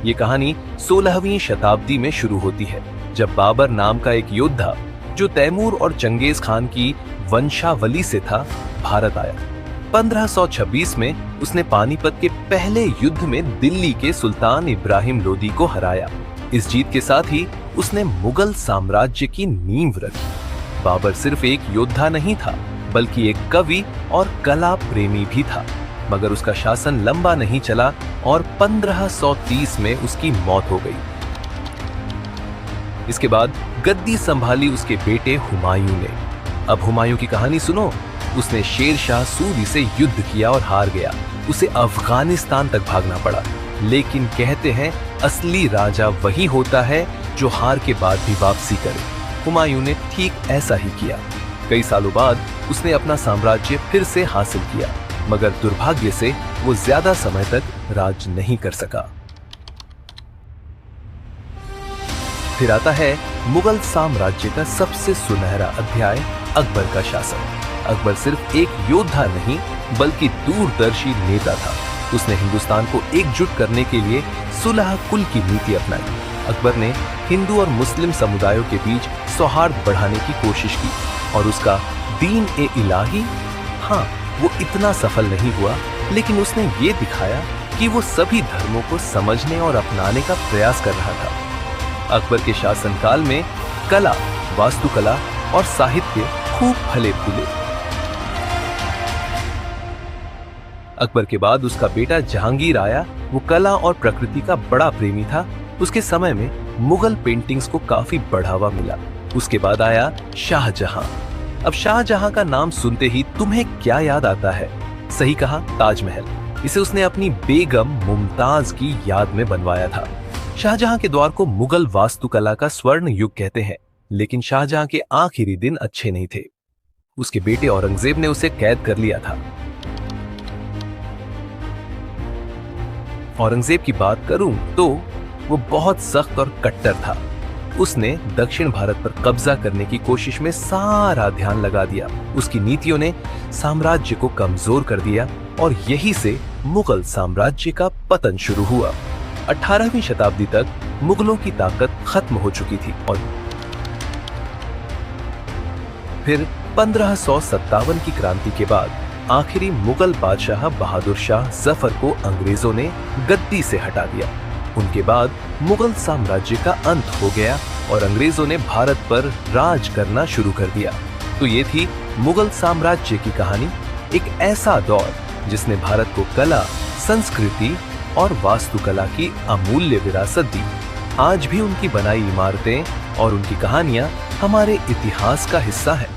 ये कहानी 16वीं शताब्दी में शुरू होती है, जब बाबर नाम का एक योद्धा जो तैमूर और चंगेज खान की वंशावली से था, भारत आया। 1526 में उसने पानीपत के पहले युद्ध में दिल्ली के सुल्तान इब्राहिम लोदी को हराया। इस जीत के साथ ही उसने मुगल साम्राज्य की नींव रखी। बाबर सिर्फ एक योद्धा नहीं था, बल्कि एक कवि और कला प्रेमी भी था। मगर उसका शासन लंबा नहीं चला और 1530 में उसकी मौत हो गई। इसके बाद गद्दी संभाली उसके बेटे हुमायूं ने। अब हुमायूं की कहानी सुनो। उसने शेर शाह सूरी से युद्ध किया और हार गया। उसे अफगानिस्तान तक भागना पड़ा। लेकिन कहते हैं असली राजा वही होता है जो हार के बाद भी वापसी करे। हुमायूं ने ठीक ऐसा ही किया। कई सालों बाद उसने अपना साम्राज्य फिर से हासिल किया, मगर दुर्भाग्य से वो ज्यादा समय तक राज नहीं कर सका। फिर आता है मुगल साम्राज्य का सबसे सुनहरा अध्याय, अकबर का शासन। अकबर सिर्फ एक योद्धा नहीं, बल्कि दूरदर्शी नेता था। उसने हिंदुस्तान को एकजुट करने के लिए सुलह कुल की नीति अपनाई। अकबर ने हिंदू और मुस्लिम समुदायों के बीच सौहार्द बढ़ाने की कोशिश की, और उसका दीन ए इलाही, हाँ, वो इतना सफल नहीं हुआ, लेकिन उसने ये दिखाया कि वो सभी धर्मों को समझने और अपनाने का प्रयास कर रहा था। अकबर के शासनकाल में कला, वास्तुकला और साहित्य खूब फले फूले। अकबर के बाद उसका बेटा जहांगीर आया। वो कला और प्रकृति का बड़ा प्रेमी था। उसके समय में मुगल पेंटिंग्स को काफी बढ़ावा मिला। उसके बाद आया शाहजहां। अब शाहजहां का नाम सुनते ही तुम्हें क्या याद आता है? सही कहा, ताजमहल। इसे उसने अपनी बेगम मुमताज की याद में बनवाया था। शाहजहां के द्वार को मुगल वास्तुकला का स्वर्ण युग कहते हैं, लेकिन शाहजहां के आखिरी दिन अच्छे नहीं थे। उसके बेटे औरंगजेब ने उसे कैद कर लिया था। औरंगजेब की बात करूं तो वो बहुत सख्त और कट्टर था। उसने दक्षिण भारत पर कब्जा करने की कोशिश में सारा ध्यान लगा दिया। उसकी नीतियों ने साम्राज्य को कमजोर कर दिया और यही से मुगल साम्राज्य का पतन शुरू हुआ। 18वीं शताब्दी तक मुगलों की ताकत खत्म हो चुकी थी और फिर 1557 की क्रांति के बाद आखिरी मुगल बादशाह बहादुर शाह जफर को अंग्रेजों ने गद्दी से हटा दिया। उनके बाद मुगल साम्राज्य का अंत हो गया और अंग्रेजों ने भारत पर राज करना शुरू कर दिया। तो ये थी मुगल साम्राज्य की कहानी, एक ऐसा दौर जिसने भारत को कला, संस्कृति और वास्तुकला की अमूल्य विरासत दी। आज भी उनकी बनाई इमारतें और उनकी कहानियां हमारे इतिहास का हिस्सा है।